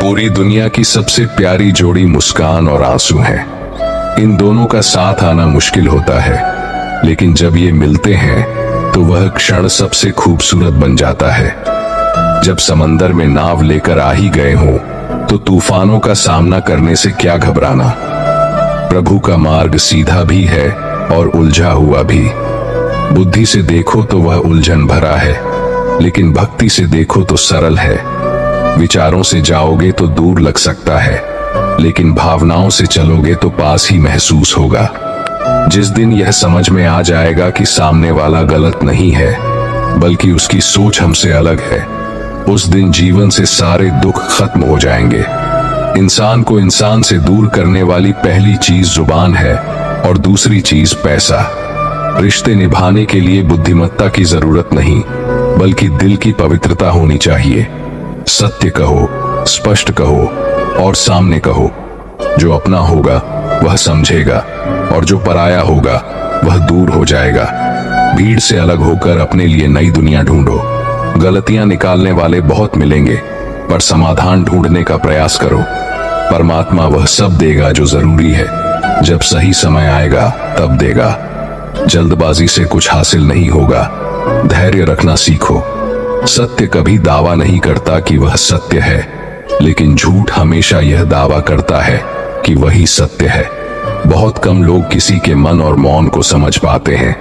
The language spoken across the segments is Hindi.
पूरी दुनिया की सबसे प्यारी जोड़ी मुस्कान और आंसू है। इन दोनों का साथ आना मुश्किल होता है, लेकिन जब ये मिलते हैं तो वह क्षण सबसे खूबसूरत बन जाता है। जब समंदर में नाव लेकर आ ही गए हों तो तूफानों का सामना करने से क्या घबराना। प्रभु का मार्ग सीधा भी है और उलझा हुआ भी। बुद्धि से देखो तो वह उलझन भरा है, लेकिन भक्ति से देखो तो सरल है। विचारों से जाओगे तो दूर लग सकता है, लेकिन भावनाओं से चलोगे तो पास ही महसूस होगा। जिस दिन यह समझ में आ जाएगा कि सामने वाला गलत नहीं है, बल्कि उसकी सोच हमसे अलग है, उस दिन जीवन से सारे दुख खत्म हो जाएंगे। इंसान को इंसान से दूर करने वाली पहली चीज जुबान है और दूसरी चीज पैसा। रिश्ते निभाने के लिए बुद्धिमत्ता की जरूरत नहीं, बल्कि दिल की पवित्रता होनी चाहिए। सत्य कहो, स्पष्ट कहो और सामने कहो। जो अपना होगा वह समझेगा और जो पराया होगा वह दूर हो जाएगा। भीड़ से अलग होकर अपने लिए नई दुनिया ढूंढो। गलतियां निकालने वाले बहुत मिलेंगे, पर समाधान ढूंढने का प्रयास करो। परमात्मा वह सब देगा जो जरूरी है। जब सही समय आएगा तब देगा। जल्दबाजी से कुछ हासिल नहीं होगा। धैर्य रखना सीखो। सत्य कभी दावा नहीं करता कि वह सत्य है, लेकिन झूठ हमेशा यह दावा करता है कि वही सत्य है। बहुत कम लोग किसी के मन और मौन को समझ पाते हैं।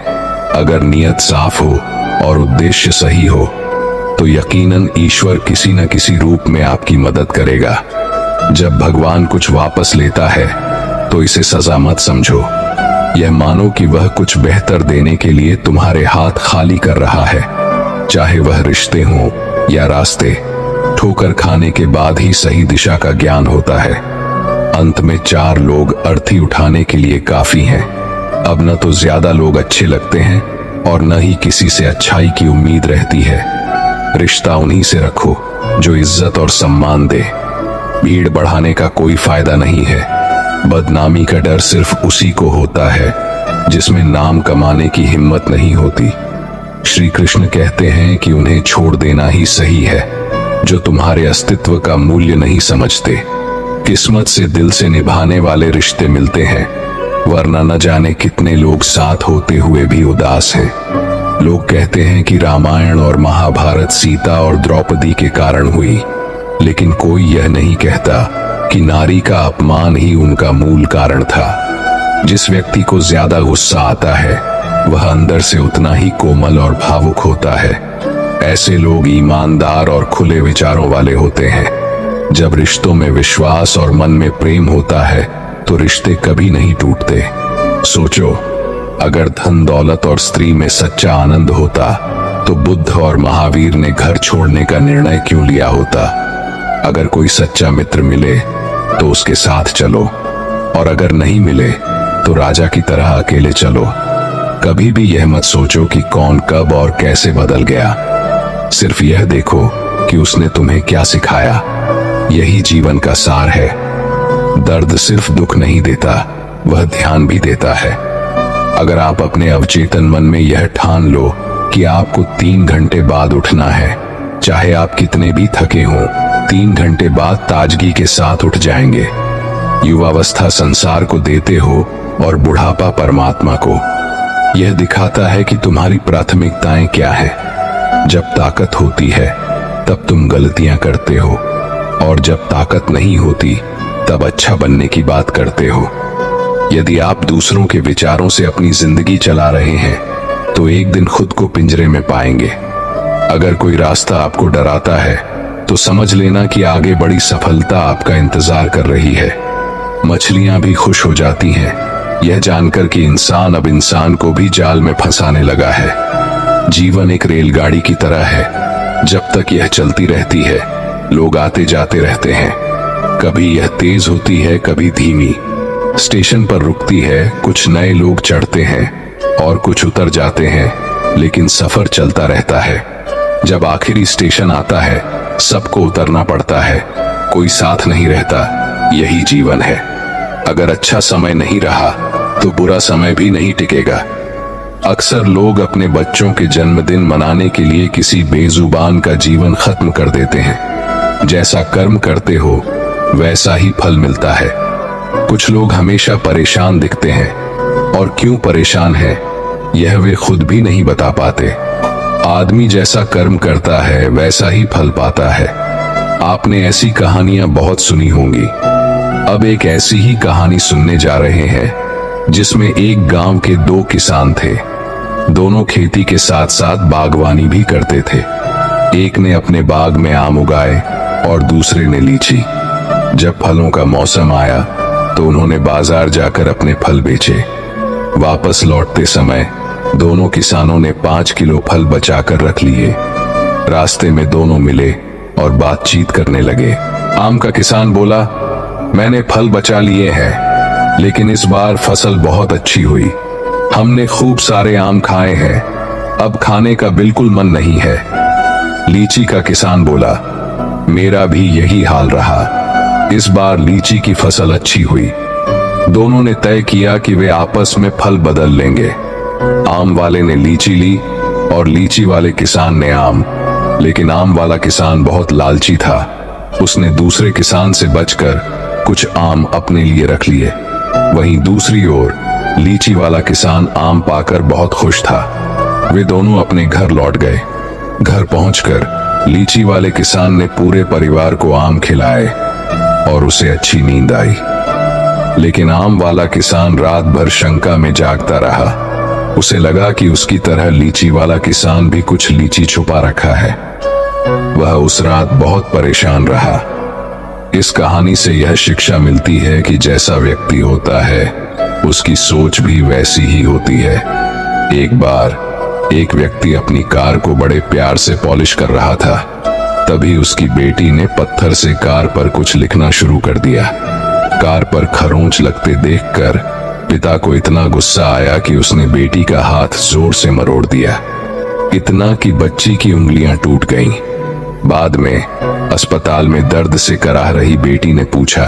अगर नीयत साफ हो और उद्देश्य सही हो तो यकीनन ईश्वर किसी न किसी रूप में आपकी मदद करेगा। जब भगवान कुछ वापस लेता है तो इसे सजा मत समझो। यह मानो कि वह कुछ बेहतर देने के लिए तुम्हारे हाथ खाली कर रहा है। चाहे वह रिश्ते हों या रास्ते, ठोकर खाने के बाद ही सही दिशा का ज्ञान होता है। अंत में 4 लोग अर्थी उठाने के लिए काफी हैं। अब न तो ज्यादा लोग अच्छे लगते हैं और न ही किसी से अच्छाई की उम्मीद रहती है। रिश्ता उन्हीं से रखो जो इज्जत और सम्मान दे। भीड़ बढ़ाने का कोई फायदा नहीं है। बदनामी का डर सिर्फ उसी को होता है जिसमें नाम कमाने की हिम्मत नहीं होती। श्री कृष्ण कहते हैं कि उन्हें छोड़ देना ही सही है जो तुम्हारे अस्तित्व का मूल्य नहीं समझते। किस्मत से दिल से निभाने वाले रिश्ते मिलते हैं, वरना न जाने कितने लोग साथ होते हुए भी उदास हैं। लोग कहते हैं कि रामायण और महाभारत सीता और द्रौपदी के कारण हुई, लेकिन कोई यह नहीं कहता कि नारी का अपमान ही उनका मूल कारण था। जिस व्यक्ति को ज्यादा गुस्सा आता है वह अंदर से उतना ही कोमल और भावुक होता है। ऐसे लोग ईमानदार और खुले विचारों वाले होते हैं। जब रिश्तों में विश्वास और मन में प्रेम होता है तो रिश्ते कभी नहीं टूटते। सोचो, अगर धन दौलत और स्त्री में सच्चा आनंद होता तो बुद्ध और महावीर ने घर छोड़ने का निर्णय क्यों लिया होता। अगर कोई सच्चा मित्र मिले तो उसके साथ चलो, और अगर नहीं मिले तो राजा की तरह अकेले चलो। कभी भी यह मत सोचो कि कौन कब और कैसे बदल गया। सिर्फ यह देखो कि उसने तुम्हें क्या सिखाया। यही जीवन का सार है। दर्द सिर्फ दुख नहीं देता, वह ध्यान भी देता है। अगर आप अपने अवचेतन मन में यह ठान लो कि आपको 3 घंटे बाद उठना है, चाहे आप कितने भी थके हों, 3 घंटे बाद ताजगी के साथ उठ जाएंगे। युवावस्था संसार को देते हो और बुढ़ापा परमात्मा को। यह दिखाता है कि तुम्हारी प्राथमिकताएं क्या है। जब ताकत होती है तब तुम गलतियां करते हो, और जब ताकत नहीं होती तब अच्छा बनने की बात करते हो। यदि आप दूसरों के विचारों से अपनी जिंदगी चला रहे हैं तो एक दिन खुद को पिंजरे में पाएंगे। अगर कोई रास्ता आपको डराता है तो समझ लेना कि आगे बड़ी सफलता आपका इंतजार कर रही है। मछलियां भी खुश हो जाती हैं यह जानकर कि इंसान अब इंसान को भी जाल में फंसाने लगा है। जीवन एक रेलगाड़ी की तरह है। जब तक यह चलती रहती है लोग आते जाते रहते हैं। कभी यह तेज होती है, कभी धीमी। स्टेशन पर रुकती है, कुछ नए लोग चढ़ते हैं और कुछ उतर जाते हैं, लेकिन सफर चलता रहता है। जब आखिरी स्टेशन आता है सबको उतरना पड़ता है, कोई साथ नहीं रहता। यही जीवन है। अगर अच्छा समय नहीं रहा तो बुरा समय भी नहीं टिकेगा। अक्सर लोग अपने बच्चों के जन्मदिन मनाने के लिए किसी बेजुबान का जीवन खत्म कर देते हैं। जैसा कर्म करते हो वैसा ही फल मिलता है। कुछ लोग हमेशा परेशान दिखते हैं और क्यों परेशान है यह वे खुद भी नहीं बता पाते। आदमी जैसा कर्म करता है वैसा ही फल पाता है। आपने ऐसी कहानियां बहुत सुनी होंगी। अब एक ऐसी ही कहानी सुनने जा रहे हैं जिसमें एक गांव के दो किसान थे। दोनों खेती के साथ साथ बागवानी भी करते थे। एक ने अपने बाग में आम उगाए और दूसरे ने लीची। जब फलों का मौसम आया तो उन्होंने बाजार जाकर अपने फल बेचे। वापस लौटते समय दोनों किसानों ने 5 किलो फल बचाकर रख लिए। रास्ते में दोनों मिले और बातचीत करने लगे। आम का किसान बोला, मैंने फल बचा लिए हैं, लेकिन इस बार फसल बहुत अच्छी हुई। हमने खूब सारे आम खाए हैं, अब खाने का बिल्कुल मन नहीं है। लीची का किसान बोला, मेरा भी यही हाल रहा। इस बार लीची की फसल अच्छी हुई। दोनों ने तय किया कि वे आपस में फल बदल लेंगे। आम वाले ने लीची ली और लीची वाले किसान ने आम। लेकिन आम वाला किसान बहुत लालची था। उसने दूसरे किसान से बचकर कुछ आम अपने लिए रख लिए। वहीं दूसरी ओर लीची वाला किसान आम पाकर बहुत खुश था। वे दोनों अपने घर लौट गए। घर पहुंचकर लीची वाले किसान ने पूरे परिवार को आम खिलाए और उसे अच्छी नींद आई। लेकिन आम वाला किसान रात भर शंका में जागता रहा। उसे लगा कि उसकी तरह लीची वाला किसान भी कुछ लीची छुपा रखा है। वह उस रात बहुत परेशान रहा। इस कहानी से यह शिक्षा मिलती है कि जैसा व्यक्ति होता है उसकी सोच भी वैसी ही होती है। एक बार एक व्यक्ति अपनी कार को बड़े प्यार से पॉलिश कर रहा था। तभी उसकी बेटी ने पत्थर से कार पर कुछ लिखना शुरू कर दिया। कार पर खरोंच लगते देखकर पिता को इतना गुस्सा आया कि उसने बेटी का हाथ जोर से मरोड़ दिया। इतना कि बच्ची की उंगलियां टूट गईं। बाद में अस्पताल में दर्द से कराह रही बेटी ने पूछा,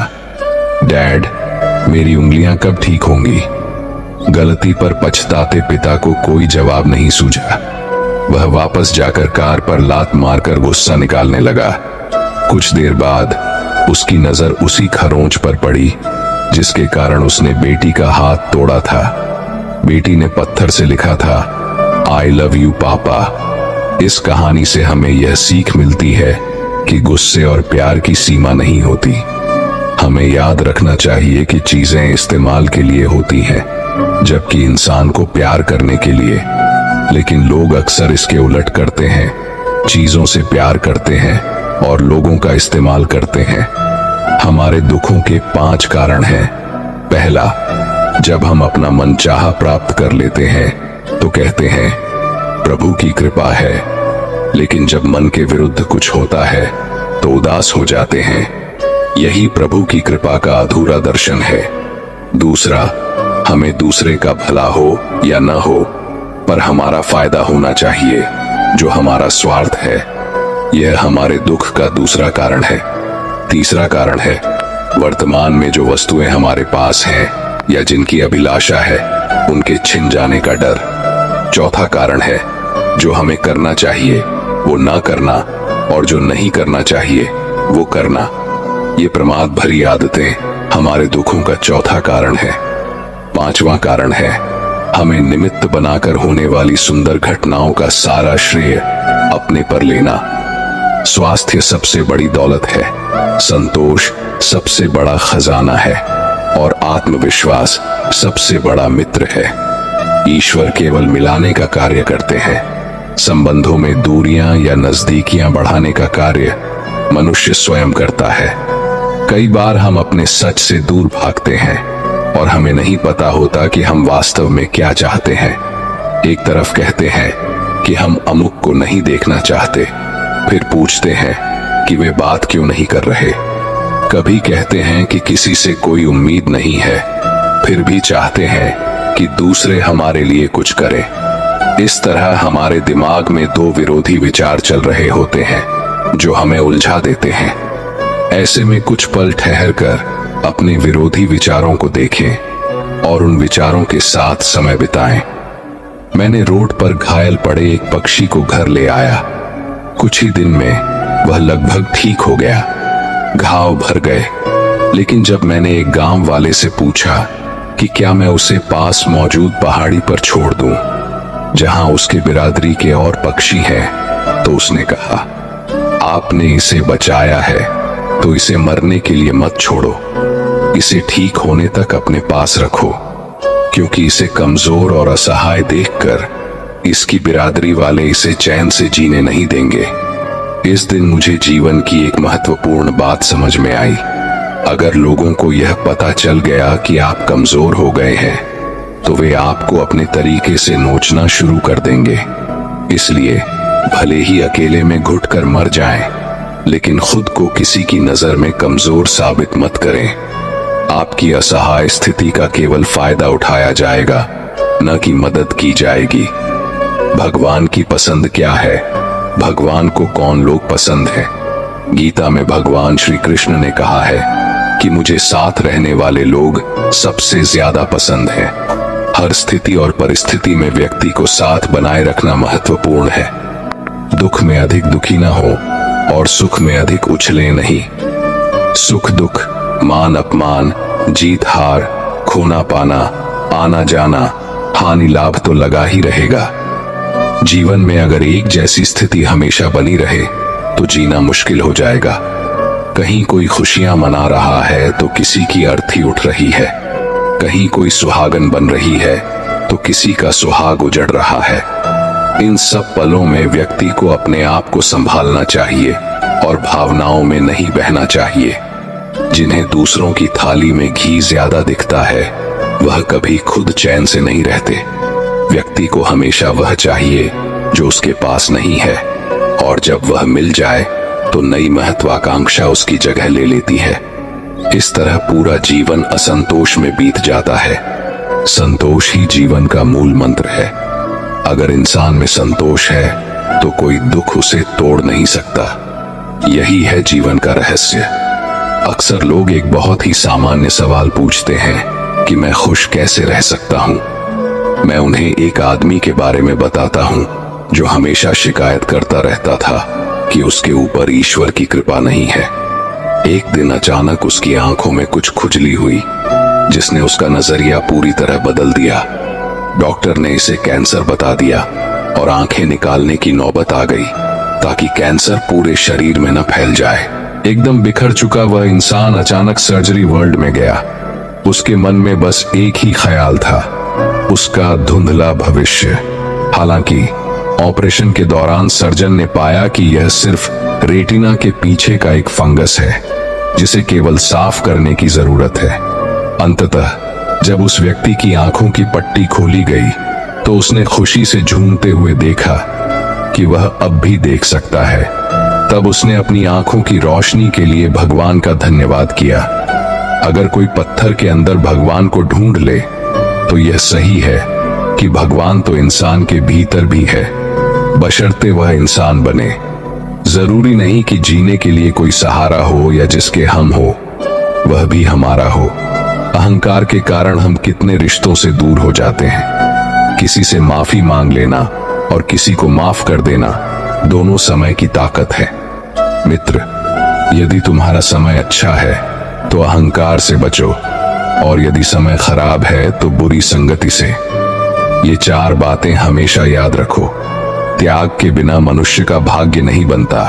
डैड, मेरी उंगलियां कब ठीक होंगी? गलती पर पछताते पिता को कोई जवाब नहीं सूझा। वह वापस जाकर कार पर लात मारकर गुस्सा निकालने लगा। कुछ देर बाद उसकी नजर उसी खरोंच पर पड़ी जिसके कारण उसने बेटी का हाथ तोड़ा था। बेटी ने पत्थर से लिखा था, आई लव यू पापा। इस कहानी से हमें यह सीख मिलती है कि गुस्से और प्यार की सीमा नहीं होती। हमें याद रखना चाहिए कि चीजें इस्तेमाल के लिए होती हैं, जबकि इंसान को प्यार करने के लिए। लेकिन लोग अक्सर इसके उलट करते हैं, चीजों से प्यार करते हैं और लोगों का इस्तेमाल करते हैं। हमारे दुखों के 5 कारण हैं। पहला, जब हम अपना मनचाहा प्राप्त कर लेते हैं तो कहते हैं प्रभु की कृपा है, लेकिन जब मन के विरुद्ध कुछ होता है तो उदास हो जाते हैं। यही प्रभु की कृपा का अधूरा दर्शन है। दूसरा, हमें दूसरे का भला हो या न हो, पर हमारा फायदा होना चाहिए। जो हमारा स्वार्थ है, यह हमारे दुख का दूसरा कारण है। तीसरा कारण है, वर्तमान में जो वस्तुएं हमारे पास हैं या जिनकी अभिलाषा है उनके छिन जाने का डर। चौथा कारण है, जो हमें करना चाहिए वो ना करना और जो नहीं करना चाहिए वो करना। ये प्रमाद भरी आदतें हमारे दुखों का चौथा कारण है। पांचवा कारण है, हमें निमित्त बनाकर होने वाली सुंदर घटनाओं का सारा श्रेय अपने पर लेना। स्वास्थ्य सबसे बड़ी दौलत है, संतोष सबसे बड़ा खजाना है और आत्मविश्वास सबसे बड़ा मित्र है। ईश्वर केवल मिलाने का कार्य करते हैं। संबंधों में दूरियां या नजदीकियां बढ़ाने का कार्य मनुष्य स्वयं करता है। कई बार हम अपने सच से दूर भागते हैं और हमें नहीं पता होता कि हम वास्तव में क्या चाहते हैं। एक तरफ कहते हैं कि हम अमुक को नहीं देखना चाहते, फिर पूछते हैं कि वे बात क्यों नहीं कर रहे। कभी कहते हैं कि किसी से कोई उम्मीद नहीं है, फिर भी चाहते हैं कि दूसरे हमारे लिए कुछ करें। इस तरह हमारे दिमाग में 2 विरोधी विचार चल रहे होते हैं जो हमें उलझा देते हैं। ऐसे में कुछ पल ठहरकर अपने विरोधी विचारों को देखें और उन विचारों के साथ समय बिताएं। मैंने रोड पर घायल पड़े एक पक्षी को घर ले आया। कुछ ही दिन में वह लगभग ठीक हो गया, घाव भर गए। लेकिन जब मैंने एक गांव वाले से पूछा कि क्या मैं उसे पास मौजूद पहाड़ी पर छोड़ दूं, जहां उसके बिरादरी के और पक्षी हैं, तो उसने कहा, आपने इसे बचाया है तो इसे मरने के लिए मत छोड़ो, इसे ठीक होने तक अपने पास रखो, क्योंकि इसे कमजोर और असहाय देखकर इसकी बिरादरी वाले इसे चैन से जीने नहीं देंगे। इस दिन मुझे जीवन की एक महत्वपूर्ण बात समझ में आई। अगर लोगों को यह पता चल गया कि आप कमजोर हो गए हैं, तो वे आपको अपने तरीके से नोचना शुरू कर देंगे। इसलिए भले ही अकेले में घुटकर मर जाएं, लेकिन खुद को किसी की नजर में कमजोर साबित मत करें। आपकी असहाय स्थिति का केवल फायदा उठाया जाएगा, न कि मदद की जाएगी। भगवान की पसंद क्या है? भगवान को कौन लोग पसंद है? गीता में भगवान श्री कृष्ण ने कहा है कि मुझे साथ रहने वाले लोग सबसे ज्यादा पसंद हैं। हर स्थिति और परिस्थिति में व्यक्ति को साथ बनाए रखना महत्वपूर्ण है। दुख में अधिक दुखी ना हो और सुख में अधिक उछले नहीं। सुख दुख, मान अपमान, जीत हार, खोना पाना, आना जाना, हानि लाभ तो लगा ही रहेगा। जीवन में अगर एक जैसी स्थिति हमेशा बनी रहे तो जीना मुश्किल हो जाएगा। कहीं कोई खुशियां मना रहा है तो किसी की अर्थी उठ रही है, कहीं कोई सुहागन बन रही है तो किसी का सुहाग उजड़ रहा है। इन सब पलों में व्यक्ति को अपने आप को संभालना चाहिए और भावनाओं में नहीं बहना चाहिए। जिन्हें दूसरों की थाली में घी ज्यादा दिखता है, वह कभी खुद चैन से नहीं रहते। व्यक्ति को हमेशा वह चाहिए जो उसके पास नहीं है, और जब वह मिल जाए तो नई महत्वाकांक्षा उसकी जगह ले लेती है। इस तरह पूरा जीवन असंतोष में बीत जाता है। संतोष ही जीवन का मूल मंत्र है। अगर इंसान में संतोष है तो कोई दुख उसे तोड़ नहीं सकता। यही है जीवन का रहस्य। अक्सर लोग एक बहुत ही सामान्य सवाल पूछते हैं कि मैं खुश कैसे रह सकता हूं। मैं उन्हें एक आदमी के बारे में बताता हूं जो हमेशा शिकायत करता रहता था कि उसके ऊपर ईश्वर की कृपा नहीं है। एक दिन अचानक उसकी आंखों में कुछ खुजली हुई, जिसने उसका नजरिया पूरी तरह बदल दिया। डॉक्टर ने इसे कैंसर बता दिया और आंखें निकालने की नौबत आ गई ताकि कैंसर पूरे शरीर में न फैल जाए। एकदम बिखर चुका वह इंसान अचानक सर्जरी वर्ल्ड में गया। उसके मन में बस एक ही ख्याल था, उसका धुंधला भविष्य। हालांकि ऑपरेशन के दौरान सर्जन ने पाया कि यह सिर्फ रेटिना के पीछे का एक फंगस है, जिसे केवल साफ करने की जरूरत है। अंततः जब उस व्यक्ति की आंखों की पट्टी खोली गई तो उसने खुशी से झूमते हुए देखा कि वह अब भी देख सकता है। तब उसने अपनी आंखों की रोशनी के लिए भगवान का धन्यवाद किया। अगर कोई पत्थर के अंदर भगवान को ढूंढ ले तो यह सही है कि भगवान तो इंसान के भीतर भी है, बशर्ते वह इंसान बने। जरूरी नहीं कि जीने के लिए कोई सहारा हो या जिसके हम हो वह भी हमारा हो। अहंकार के कारण हम कितने रिश्तों से दूर हो जाते हैं। किसी से माफी मांग लेना और किसी को माफ कर देना दोनों समय की ताकत है। मित्र, यदि तुम्हारा समय अच्छा है तो अहंकार से बचो, और यदि समय खराब है तो बुरी संगति से। ये 4 बातें हमेशा याद रखो। त्याग के बिना मनुष्य का भाग्य नहीं बनता।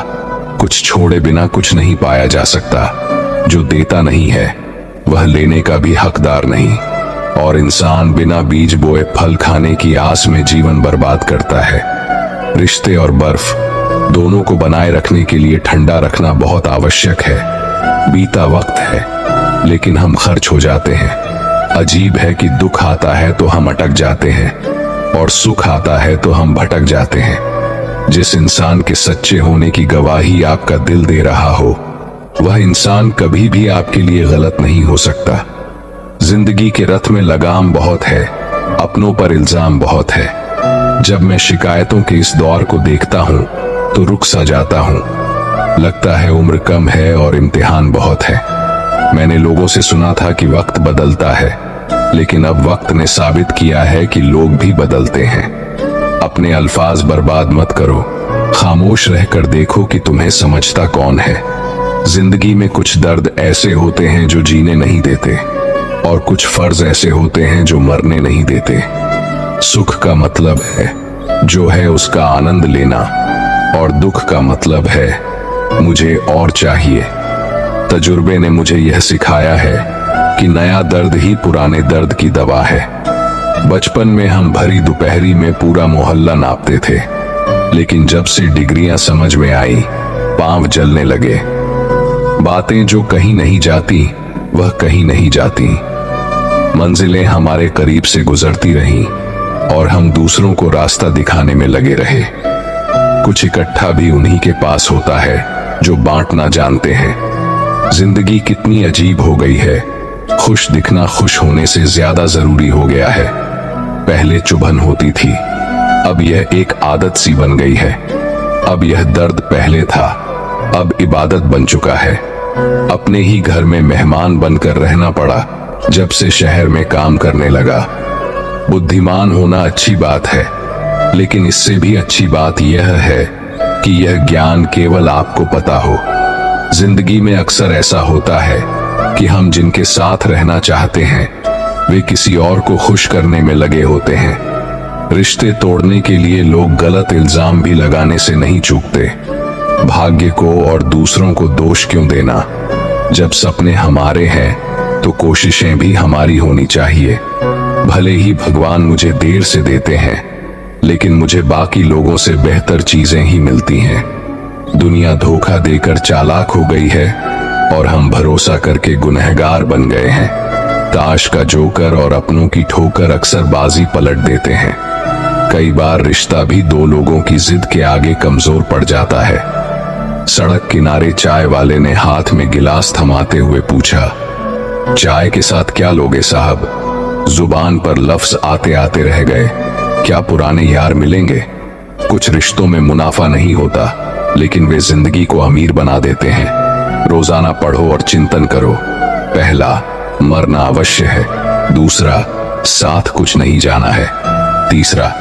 कुछ छोड़े बिना कुछ नहीं पाया जा सकता। जो देता नहीं है वह लेने का भी हकदार नहीं। और इंसान बिना बीज बोए फल खाने की आस में जीवन बर्बाद करता है। रिश्ते और बर्फ दोनों को बनाए रखने के लिए ठंडा रखना बहुत आवश्यक है। बीता वक्त है लेकिन हम खर्च हो जाते हैं। अजीब है कि दुख आता है तो हम अटक जाते हैं और सुख आता है तो हम भटक जाते हैं। जिस इंसान के सच्चे होने की गवाही आपका दिल दे रहा हो, वह इंसान कभी भी आपके लिए गलत नहीं हो सकता। जिंदगी के रथ में लगाम बहुत है, अपनों पर इल्जाम बहुत है। जब मैं शिकायतों के इस दौर को देखता हूं तो रुक सा जाता हूं। लगता है उम्र कम है और इम्तिहान बहुत है। मैंने लोगों से सुना था कि वक्त बदलता है, लेकिन अब वक्त ने साबित किया है कि लोग भी बदलते हैं। अपने अल्फाज बर्बाद मत करो, खामोश रहकर देखो कि तुम्हें समझता कौन है। जिंदगी में कुछ दर्द ऐसे होते हैं जो जीने नहीं देते, और कुछ फर्ज ऐसे होते हैं जो मरने नहीं देते। सुख का मतलब है जो है उसका आनंद लेना, और दुख का मतलब है मुझे और चाहिए। तजुर्बे ने मुझे यह सिखाया है कि नया दर्द ही पुराने दर्द की दवा है। बचपन में हम भरी दोपहरी में पूरा मोहल्ला नापते थे, लेकिन जब से डिग्रियां समझ में आई, पांव जलने लगे। बातें जो कहीं नहीं जाती वह कहीं नहीं जाती। मंजिलें हमारे करीब से गुजरती रहीं और हम दूसरों को रास्ता दिखाने में लगे रहे। कुछ इकट्ठा भी उन्हीं के पास होता है जो बांटना जानते हैं। जिंदगी कितनी अजीब हो गई है, खुश दिखना खुश होने से ज्यादा जरूरी हो गया है। पहले चुभन होती थी, अब यह एक आदत सी बन गई है। अब यह दर्द पहले था, अब इबादत बन चुका है। अपने ही घर में मेहमान बनकर रहना पड़ा जब से शहर में काम करने लगा। बुद्धिमान होना अच्छी बात है, लेकिन इससे भी अच्छी बात यह है कि यह ज्ञान केवल आपको पता हो। जिंदगी में अक्सर ऐसा होता है कि हम जिनके साथ रहना चाहते हैं वे किसी और को खुश करने में लगे होते हैं। रिश्ते तोड़ने के लिए लोग गलत इल्जाम भी लगाने से नहीं चूकते। भाग्य को और दूसरों को दोष क्यों देना? जब सपने हमारे हैं तो कोशिशें भी हमारी होनी चाहिए। भले ही भगवान मुझे देर से देते हैं, लेकिन मुझे बाकी लोगों से बेहतर चीजें ही मिलती हैं। दुनिया धोखा देकर चालाक हो गई है और हम भरोसा करके गुनहगार बन गए हैं। ताश का जोकर और अपनों की ठोकर अक्सर बाजी पलट देते हैं। कई बार रिश्ता भी दो लोगों की जिद के आगे कमजोर पड़ जाता है। सड़क किनारे चाय वाले ने हाथ में गिलास थमाते हुए पूछा, चाय के साथ क्या लोगे साहब? जुबान पर लफ्ज आते आते रह गए। क्या पुराने यार मिलेंगे? कुछ रिश्तों में मुनाफा नहीं होता, लेकिन वे जिंदगी को अमीर बना देते हैं। रोजाना पढ़ो और चिंतन करो। पहला, मरना अवश्य है। दूसरा, साथ कुछ नहीं जाना है। तीसरा,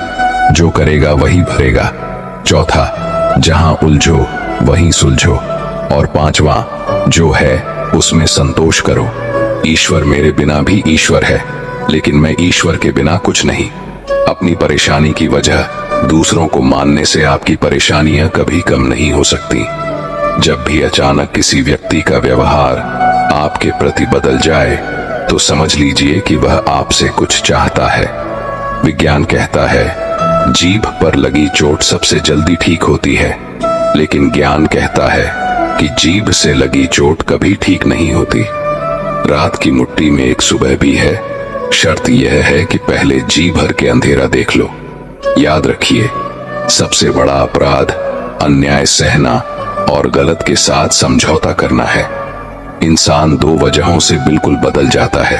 जो करेगा वही भरेगा। चौथा, जहां उलझो वहीं सुलझो। और पांचवा, जो है उसमें संतोष करो। ईश्वर मेरे बिना भी ईश्वर है, लेकिन मैं ईश्वर के बिना कुछ नहीं। अपनी परेशानी की वजह दूसरों को मानने से आपकी परेशानियां कभी कम नहीं हो सकती। जब भी अचानक किसी व्यक्ति का व्यवहार आपके प्रति बदल जाए तो समझ लीजिए कि वह आपसे कुछ चाहता है। विज्ञान कहता है जीभ पर लगी चोट सबसे जल्दी ठीक होती है, लेकिन ज्ञान कहता है कि जीभ से लगी चोट कभी ठीक नहीं होती। रात की मुट्ठी में एक सुबह भी है। शर्त यह है कि पहले जी भर के अंधेरा देख लो। याद रखिए, सबसे बड़ा अपराध अन्याय सहना और गलत के साथ समझौता करना है। इंसान दो वजहों से बिल्कुल बदल जाता है।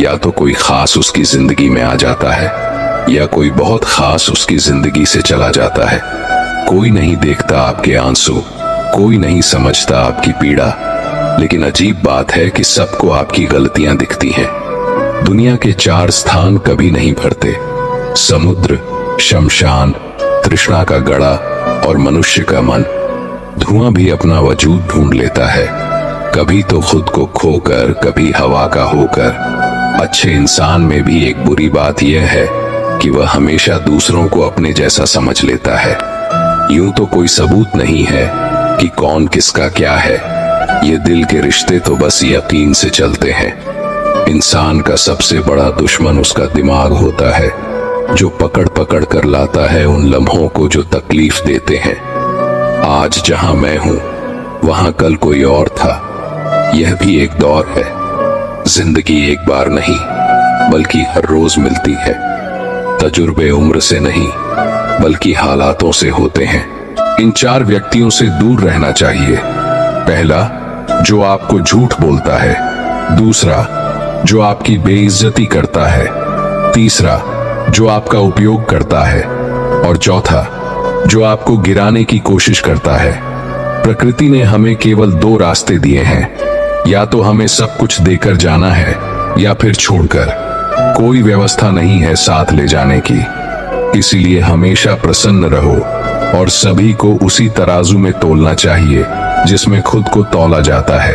या तो कोई खास उसकी जिंदगी में आ जाता है, या कोई बहुत खास उसकी जिंदगी से चला जाता है। कोई नहीं देखता आपके आंसू, कोई नहीं समझता आपकी पीड़ा, लेकिन अजीब बात है कि सबको आपकी गलतियां दिखती हैं। दुनिया के चार स्थान कभी नहीं भरते: समुद्र, शमशान, तृष्णा का गड़ा और मनुष्य का मन। धुआं भी अपना वजूद ढूंढ लेता है, कभी तो खुद को खोकर, कभी हवा का होकर। अच्छे इंसान में भी एक बुरी बात यह है कि वह हमेशा दूसरों को अपने जैसा समझ लेता है। यूं तो कोई सबूत नहीं है कि कौन किसका क्या है। ये दिल के रिश्ते तो बस यकीन से चलते हैं। इंसान का सबसे बड़ा दुश्मन उसका दिमाग होता है, जो पकड़ पकड़ कर लाता है उन लम्हों को जो तकलीफ देते हैं। आज जहां मैं हूं वहां कल कोई और था। यह भी एक दौर है। जिंदगी एक बार नहीं बल्कि हर रोज मिलती है। तजुर्बे उम्र से नहीं बल्कि हालातों से होते हैं। इन चार व्यक्तियों से दूर रहना चाहिए। पहला, जो आपको झूठ बोलता है। दूसरा, जो आपकी बेइज्जती करता है। तीसरा, जो आपका उपयोग करता है। और चौथा, जो आपको गिराने की कोशिश करता है। प्रकृति ने हमें केवल दो रास्ते दिए हैं, या तो हमें सब कुछ देकर जाना है या फिर छोड़कर। कोई व्यवस्था नहीं है साथ ले जाने की। इसीलिए हमेशा प्रसन्न रहो और सभी को उसी तराजू में तोलना चाहिए जिसमें खुद को तौला जाता है।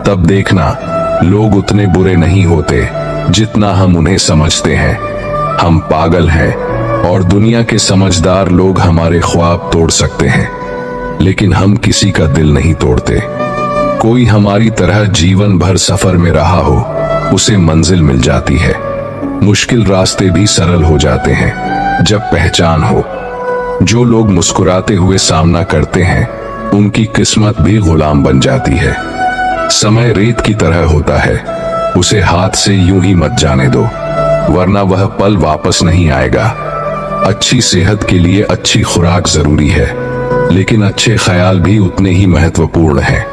तब देखना लोग उतने बुरे नहीं होते जितना हम उन्हें समझते हैं। हम पागल हैं और दुनिया के समझदार लोग हमारे ख्वाब तोड़ सकते हैं, लेकिन हम किसी का दिल नहीं तोड़ते। कोई हमारी तरह जीवन भर सफर में रहा हो, उसे मंजिल मिल जाती है। मुश्किल रास्ते भी सरल हो जाते हैं जब पहचान हो। जो लोग मुस्कुराते हुए सामना करते हैं, उनकी किस्मत भी गुलाम बन जाती है। समय रेत की तरह होता है, उसे हाथ से यूं ही मत जाने दो, वरना वह पल वापस नहीं आएगा। अच्छी सेहत के लिए अच्छी खुराक जरूरी है, लेकिन अच्छे ख्याल भी उतने ही महत्वपूर्ण हैं।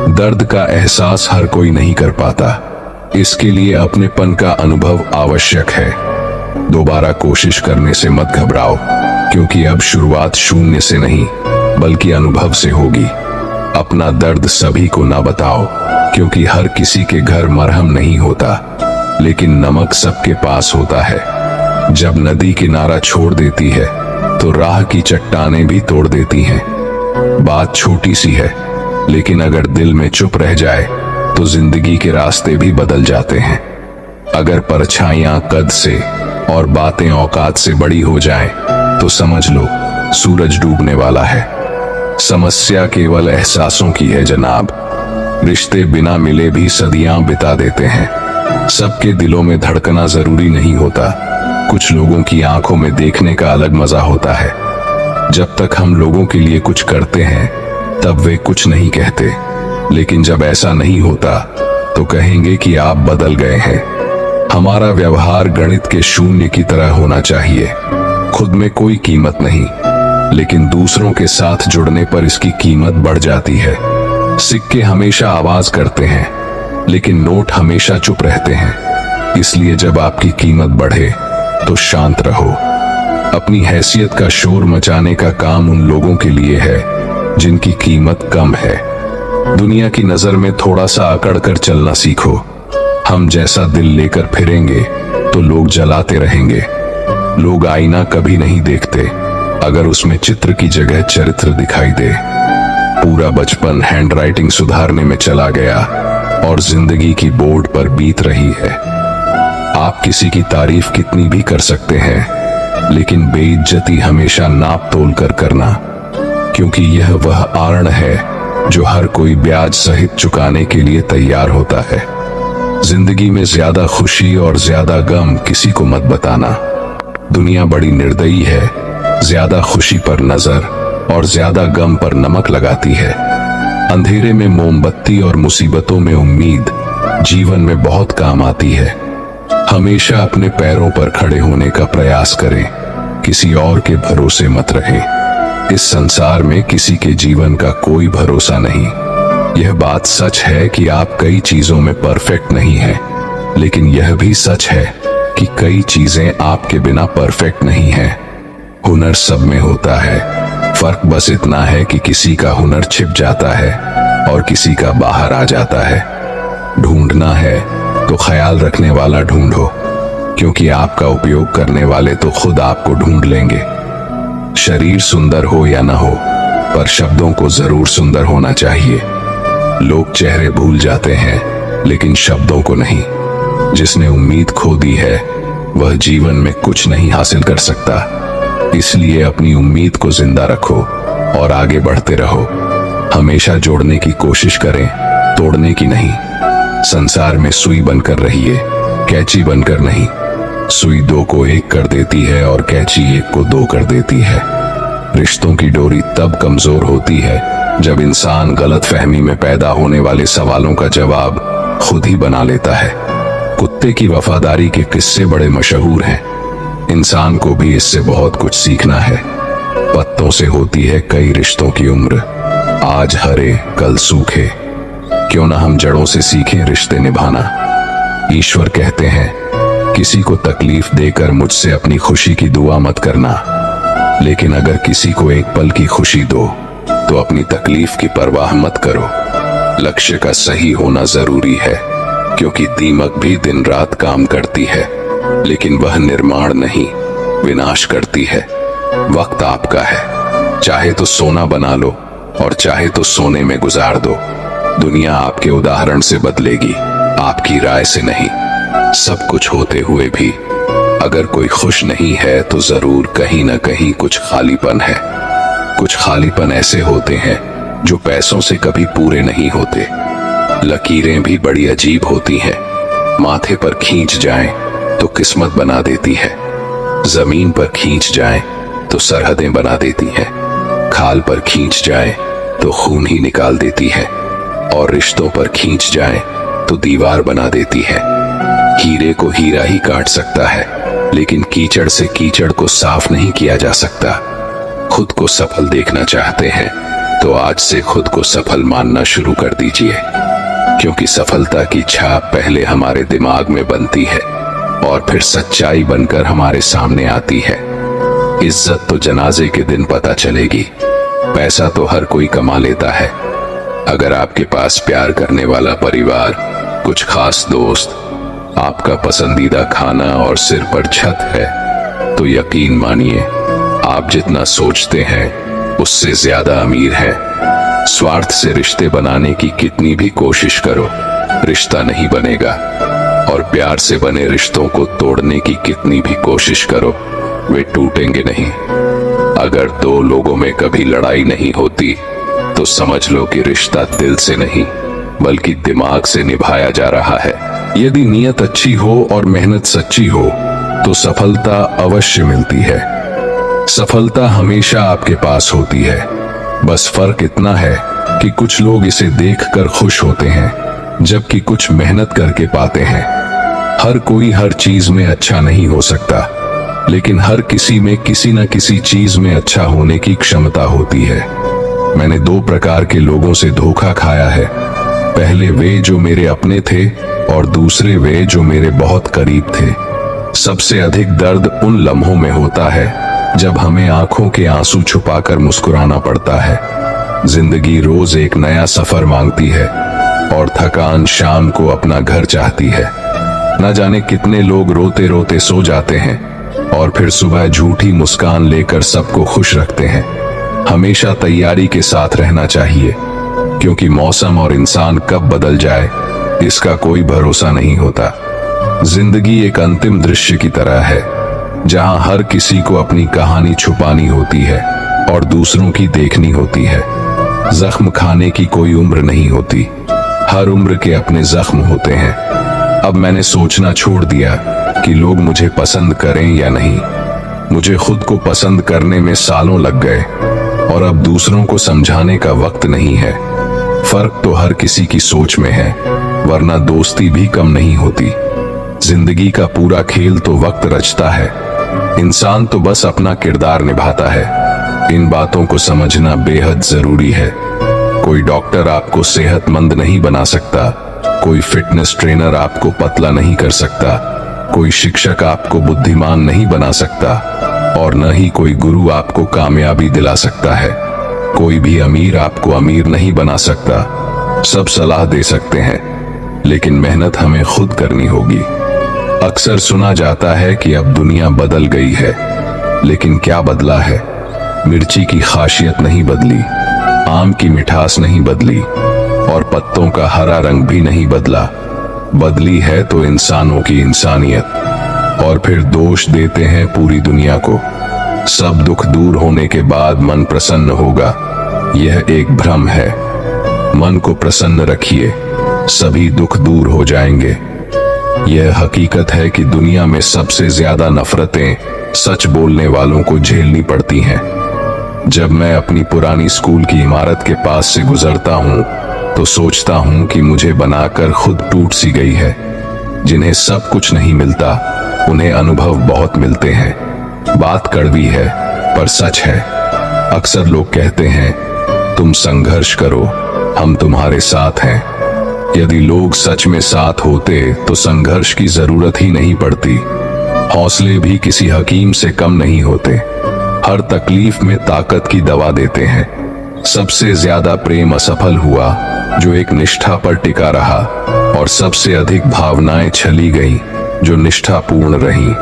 दर्द का एहसास हर कोई नहीं कर पाता, इसके लिए अपनेपन का अनुभव आवश्यक है। दोबारा कोशिश करने से मत घबराओ, क्योंकि अब शुरुआत शून्य से नहीं बल्कि अनुभव से होगी। अपना दर्द सभी को ना बताओ, क्योंकि हर किसी के घर मरहम नहीं होता, लेकिन नमक सबके पास होता है। जब नदी किनारा छोड़ देती है तो राह की चट्टानें भी तोड़ देती हैं। बात छोटी सी है, लेकिन अगर दिल में चुप रह जाए तो जिंदगी के रास्ते भी बदल जाते हैं। अगर परछाइयां कद से और बातें औकात से बड़ी हो जाएं, तो समझ लो सूरज डूबने वाला है। समस्या केवल एहसासों की है जनाब। रिश्ते बिना मिले भी सदियां बिता देते हैं। सबके दिलों में धड़कना जरूरी नहीं होता। कुछ लोगों की आंखों में देखने का अलग मजा होता है। जब तक हम लोगों के लिए कुछ करते हैं तब वे कुछ नहीं कहते, लेकिन जब ऐसा नहीं होता तो कहेंगे कि आप बदल गए हैं। हमारा व्यवहार गणित के शून्य की तरह होना चाहिए। खुद में कोई कीमत नहीं, लेकिन दूसरों के साथ जुड़ने पर इसकी कीमत बढ़ जाती है। सिक्के हमेशा आवाज करते हैं, लेकिन नोट हमेशा चुप रहते हैं। इसलिए जब आपकी कीमत बढ़े तो शांत रहो। अपनी हैसियत का शोर मचाने का काम उन लोगों के लिए है जिनकी कीमत कम है। दुनिया की नजर में थोड़ा सा अकड़ कर चलना सीखो। हम जैसा दिल लेकर फिरेंगे तो लोग जलाते रहेंगे। लोग आईना कभी नहीं देखते अगर उसमें चित्र की जगह चरित्र दिखाई दे। पूरा बचपन हैंडराइटिंग सुधारने में चला गया और जिंदगी की बोर्ड पर बीत रही है। आप किसी की तारीफ कितनी भी कर सकते हैं, लेकिन बेइज्जती हमेशा नाप तोल कर करना, क्योंकि यह वह आरण है जो हर कोई ब्याज सहित चुकाने के लिए तैयार होता है। जिंदगी में ज्यादा खुशी और ज्यादा गम किसी को मत बताना। दुनिया बड़ी निर्दयी है, ज्यादा खुशी पर नजर और ज्यादा गम पर नमक लगाती है। अंधेरे में मोमबत्ती और मुसीबतों में उम्मीद जीवन में बहुत काम आती है। हमेशा अपने पैरों पर खड़े होने का प्रयास करें, किसी और के भरोसे मत रहें। इस संसार में किसी के जीवन का कोई भरोसा नहीं। यह बात सच है कि आप कई चीजों में परफेक्ट नहीं हैं, लेकिन यह भी सच है कि कई चीजें आपके बिना परफेक्ट नहीं हैं। हुनर सब में होता है, फर्क बस इतना है कि किसी का हुनर छिप जाता है और किसी का बाहर आ जाता है। ढूंढना है तो ख्याल रखने वाला ढूंढो, क्योंकि आपका उपयोग करने वाले तो खुद आपको ढूंढ लेंगे। शरीर सुंदर हो या ना हो, पर शब्दों को जरूर सुंदर होना चाहिए। लोग चेहरे भूल जाते हैं, लेकिन शब्दों को नहीं। जिसने उम्मीद खो दी है वह जीवन में कुछ नहीं हासिल कर सकता। इसलिए अपनी उम्मीद को जिंदा रखो और आगे बढ़ते रहो। हमेशा जोड़ने की कोशिश करें, तोड़ने की नहीं। संसार में सुई बनकर रहिए, कैंची बनकर नहीं। सुई दो को एक कर देती है और कैंची एक को दो कर देती है। रिश्तों की डोरी तब कमजोर होती है जब इंसान गलतफहमी में पैदा होने वाले सवालों का जवाब खुद ही बना लेता है। कुत्ते की वफादारी के किस्से बड़े मशहूर हैं। इंसान को भी इससे बहुत कुछ सीखना है। पत्तों से होती है कई रिश्तों की उम्र, आज हरे कल सूखे। क्यों ना हम जड़ों से सीखें रिश्ते निभाना। ईश्वर कहते हैं, किसी को तकलीफ देकर मुझसे अपनी खुशी की दुआ मत करना, लेकिन अगर किसी को एक पल की खुशी दो तो अपनी तकलीफ की परवाह मत करो। लक्ष्य का सही होना जरूरी है, क्योंकि दीमक भी दिन रात काम करती है, लेकिन वह निर्माण नहीं, विनाश करती है। वक्त आपका है, चाहे तो सोना बना लो और चाहे तो सोने में गुजार दो। दुनिया आपके उदाहरण से बदलेगी, आपकी राय से नहीं। सब कुछ होते हुए भी अगर कोई खुश नहीं है तो जरूर कहीं ना कहीं कुछ खालीपन है। कुछ खालीपन ऐसे होते हैं जो पैसों से कभी पूरे नहीं होते। लकीरें भी बड़ी अजीब होती हैं, माथे पर खींच जाएं तो किस्मत बना देती है, जमीन पर खींच जाएं तो सरहदें बना देती हैं, खाल पर खींच जाएं तो खून ही निकाल देती है, और रिश्तों पर खींच जाएं तो दीवार बना देती है। हीरे को हीरा ही काट सकता है, लेकिन कीचड़ से कीचड़ को साफ नहीं किया जा सकता। खुद को सफल देखना चाहते हैं तो आज से खुद को सफल मानना शुरू कर दीजिए, क्योंकि सफलता की छाप पहले हमारे दिमाग में बनती है और फिर सच्चाई बनकर हमारे सामने आती है। इज्जत तो जनाजे के दिन पता चलेगी। पैसा तो हर कोई कमा लेता है। अगर आपके पास प्यार करने वाला परिवार, कुछ खास दोस्त, आपका पसंदीदा खाना और सिर पर छत है, तो यकीन मानिए आप जितना सोचते हैं उससे ज्यादा अमीर हैं। स्वार्थ से रिश्ते बनाने की कितनी भी कोशिश करो, रिश्ता नहीं बनेगा, और प्यार से बने रिश्तों को तोड़ने की कितनी भी कोशिश करो, वे टूटेंगे नहीं। अगर दो लोगों में कभी लड़ाई नहीं होती तो समझ लो कि रिश्ता दिल से नहीं बल्कि दिमाग से निभाया जा रहा है। यदि नीयत अच्छी हो और मेहनत सच्ची हो तो सफलता अवश्य मिलती है। सफलता हमेशा आपके पास होती है, बस फर्क इतना है कि कुछ लोग इसे देखकर खुश होते हैं जबकि कुछ मेहनत करके पाते हैं। हर कोई हर चीज में अच्छा नहीं हो सकता, लेकिन हर किसी में किसी न किसी चीज में अच्छा होने की क्षमता होती है। मैंने दो प्रकार के लोगों से धोखा खाया है। पहले वे जो मेरे अपने थे और दूसरे वे जो मेरे बहुत करीब थे। सबसे अधिक दर्द उन लम्हों में होता है जब हमें आंखों के आंसू छुपाकर मुस्कुराना पड़ता है। जिंदगी रोज एक नया सफर मांगती है और थकान शाम को अपना घर चाहती है। न जाने कितने लोग रोते रोते सो जाते हैं और फिर सुबह झूठी मुस्कान लेकर सबको खुश रखते हैं। हमेशा तैयारी के साथ रहना चाहिए, क्योंकि मौसम और इंसान कब बदल जाए इसका कोई भरोसा नहीं होता। जिंदगी एक अंतिम दृश्य की तरह है, जहां हर किसी को अपनी कहानी छुपानी होती है और दूसरों की देखनी होती है। जख्म खाने की कोई उम्र नहीं होती, हर उम्र के अपने जख्म होते हैं। अब मैंने सोचना छोड़ दिया कि लोग मुझे पसंद करें या नहीं। मुझे खुद को पसंद करने में सालों लग गए और अब दूसरों को समझाने का वक्त नहीं है। फर्क तो हर किसी की सोच में है, वरना दोस्ती भी कम नहीं होती। जिंदगी का पूरा खेल तो वक्त रचता है, इंसान तो बस अपना किरदार निभाता है। इन बातों को समझना बेहद जरूरी है। कोई डॉक्टर आपको सेहतमंद नहीं बना सकता, कोई फिटनेस ट्रेनर आपको पतला नहीं कर सकता, कोई शिक्षक आपको बुद्धिमान नहीं बना सकता, और न ही कोई गुरु आपको कामयाबी दिला सकता है। कोई भी अमीर आपको अमीर नहीं बना सकता। सब सलाह दे सकते हैं, लेकिन मेहनत हमें खुद करनी होगी। अक्सर सुना जाता है कि अब दुनिया बदल गई है, लेकिन क्या बदला है? मिर्ची की खासियत नहीं बदली, आम की मिठास नहीं बदली, और पत्तों का हरा रंग भी नहीं बदला। बदली है तो इंसानों की इंसानियत, और फिर दोष देते हैं पूरी दुनिया को। सब दुख दूर होने के बाद मन प्रसन्न होगा, यह एक भ्रम है। मन को प्रसन्न रखिए, सभी दुख दूर हो जाएंगे। यह हकीकत है कि दुनिया में सबसे ज्यादा नफरतें सच बोलने वालों को झेलनी पड़ती हैं। जब मैं अपनी पुरानी स्कूल की इमारत के पास से गुजरता हूं तो सोचता हूं कि मुझे बनाकर खुद टूट सी गई है। जिन्हें सब कुछ नहीं मिलता उन्हें अनुभव बहुत मिलते हैं। बात कड़वी है पर सच है। अक्सर लोग कहते हैं तुम संघर्ष करो, हम तुम्हारे साथ हैं। यदि लोग सच में साथ होते तो संघर्ष की जरूरत ही नहीं पड़ती। हौसले भी किसी हकीम से कम नहीं होते, हर तकलीफ में ताकत की दवा देते हैं। सबसे ज्यादा प्रेम असफल हुआ जो एक निष्ठा पर टिका रहा, और सबसे अधिक भावनाएं छली गईं जो निष्ठापूर्ण रहीं।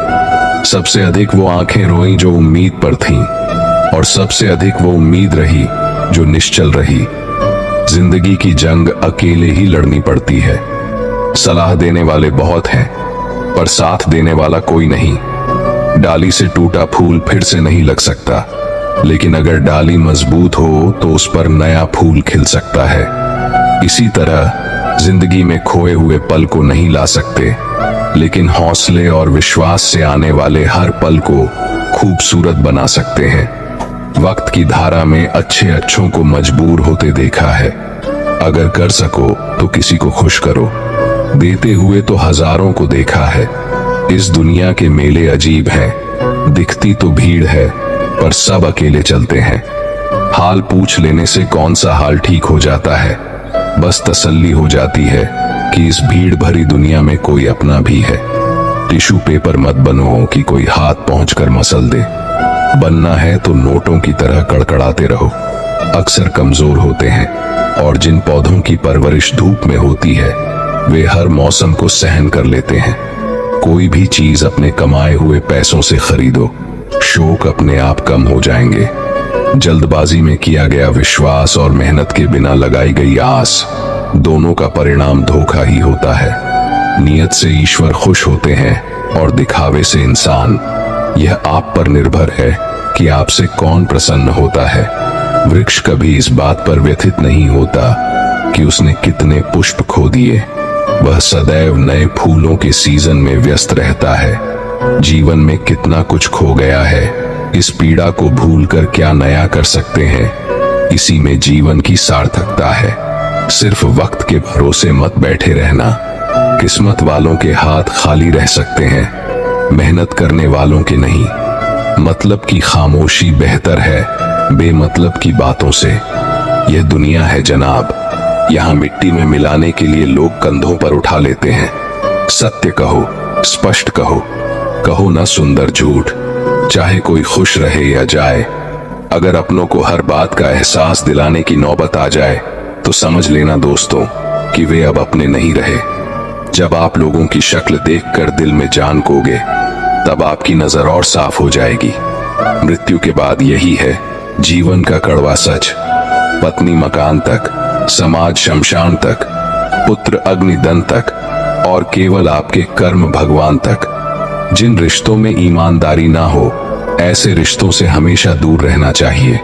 सबसे अधिक वो आंखें रोईं जो उम्मीद पर थीं, और सबसे अधिक वो उम्मीद रही जो निश्चल रही। जिंदगी की जंग अकेले ही लड़नी पड़ती है। सलाह देने वाले बहुत हैं, पर साथ देने वाला कोई नहीं। डाली से टूटा फूल फिर से नहीं लग सकता, लेकिन अगर डाली मजबूत हो तो उस पर नया फूल खिल सकता है। इसी तरह जिंदगी में खोए हुए पल को नहीं ला सकते, लेकिन हौसले और विश्वास से आने वाले हर पल को खूबसूरत बना सकते हैं। वक्त की धारा में अच्छे अच्छों को मजबूर होते देखा है। अगर कर सको तो किसी को खुश करो। देते हुए तो हजारों को देखा है। इस दुनिया के मेले अजीब हैं, दिखती तो भीड़ है पर सब अकेले चलते हैं। हाल पूछ लेने से कौन सा हाल ठीक हो जाता है, बस तसल्ली हो जाती है कि इस भीड़ भरी दुनिया में कोई अपना भी है। टिश्यू पेपर मत बनो कि कोई हाथ पहुंचकर मसल दे। बनना है तो नोटों की तरह कड़कड़ाते रहो। अक्सर कमजोर होते हैं, और जिन पौधों की परवरिश धूप में होती है वे हर मौसम को सहन कर लेते हैं। कोई भी चीज अपने कमाए हुए पैसों से खरीदो, शौक अपने आप कम हो जाएंगे। जल्दबाजी में किया गया विश्वास और मेहनत के बिना लगाई गई आस, दोनों का परिणाम धोखा ही होता है। नियत से ईश्वर खुश होते हैं और दिखावे से इंसान। यह आप पर निर्भर है कि आपसे कौन प्रसन्न होता है। वृक्ष कभी इस बात पर व्यथित नहीं होता कि उसने कितने पुष्प खो दिए। वह सदैव नए फूलों के सीजन में व्यस्त रहता है। जीवन में कितना कुछ खो गया है, इस पीड़ा को भूलकर क्या नया कर सकते हैं, इसी में जीवन की सार्थकता है। सिर्फ वक्त के भरोसे मत बैठे रहना। किस्मत वालों के हाथ खाली रह सकते हैं, मेहनत करने वालों के नहीं। मतलब की खामोशी बेहतर है बेमतलब की बातों से। यह दुनिया है जनाब, यहाँ मिट्टी में मिलाने के लिए लोग कंधों पर उठा लेते हैं। सत्य कहो, स्पष्ट कहो, कहो ना सुंदर झूठ, चाहे कोई खुश रहे या जाए। अगर अपनों को हर बात का एहसास दिलाने की नौबत आ जाए तो समझ लेना दोस्तों कि वे अब अपने नहीं रहे। जब आप लोगों की शक्ल देखकर दिल में जान कोगे, तब आपकी नजर और साफ हो जाएगी। मृत्यु के बाद यही है जीवन का कड़वा सच। पत्नी मकान तक, समाज शमशान तक, पुत्र अग्निदन तक, और केवल आपके कर्म भगवान तक। जिन रिश्तों में ईमानदारी ना हो, ऐसे रिश्तों से हमेशा दूर रहना चाहिए।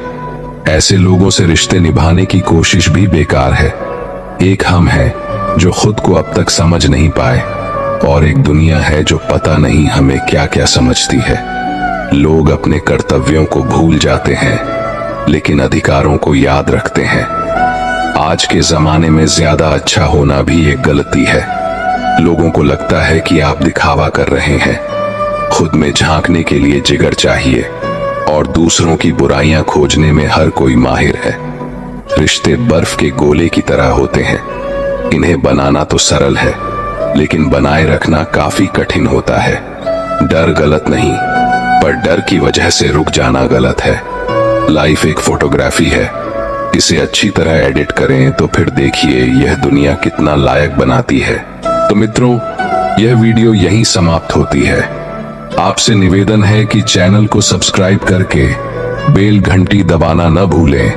ऐसे लोगों से रिश्ते निभाने की कोशिश भी बेकार है। एक हम हैं जो खुद को अब तक समझ नहीं पाए, और एक दुनिया है जो पता नहीं हमें क्या क्या समझती है। लोग अपने कर्तव्यों को भूल जाते हैं, लेकिन अधिकारों को याद रखते हैं। आज के जमाने में ज्यादा अच्छा होना भी एक गलती है। लोगों को लगता है कि आप दिखावा कर रहे हैं। खुद में झांकने के लिए जिगर चाहिए, और दूसरों की बुराइयां खोजने में हर कोई माहिर है। रिश्ते बर्फ के गोले की तरह होते हैं। इन्हें बनाना तो सरल है, लेकिन बनाए रखना काफी कठिन होता है। डर गलत नहीं, पर डर की वजह से रुक जाना गलत है। लाइफ एक फोटोग्राफी है, इसे अच्छी तरह एडिट करें तो फिर देखिए यह दुनिया कितना लायक बनाती है। तो मित्रों, यह वीडियो यहीं समाप्त होती है। आपसे निवेदन है कि चैनल को सब्सक्राइब करके बेल घंटी दबाना न भूलें,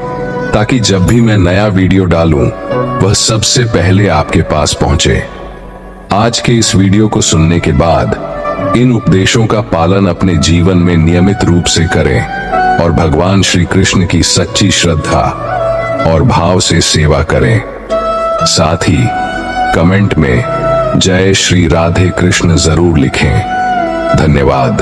ताकि जब भी मैं नया वीडियो डालूं वह सबसे पहले आपके पास पहुंचे। आज के इस वीडियो को सुनने के बाद इन उपदेशों का पालन अपने जीवन में नियमित रूप से करें, और भगवान श्री कृष्ण की सच्ची श्रद्धा और भाव से सेवा करें। साथ ही कमेंट में जय श्री राधे कृष्ण जरूर लिखें। धन्यवाद।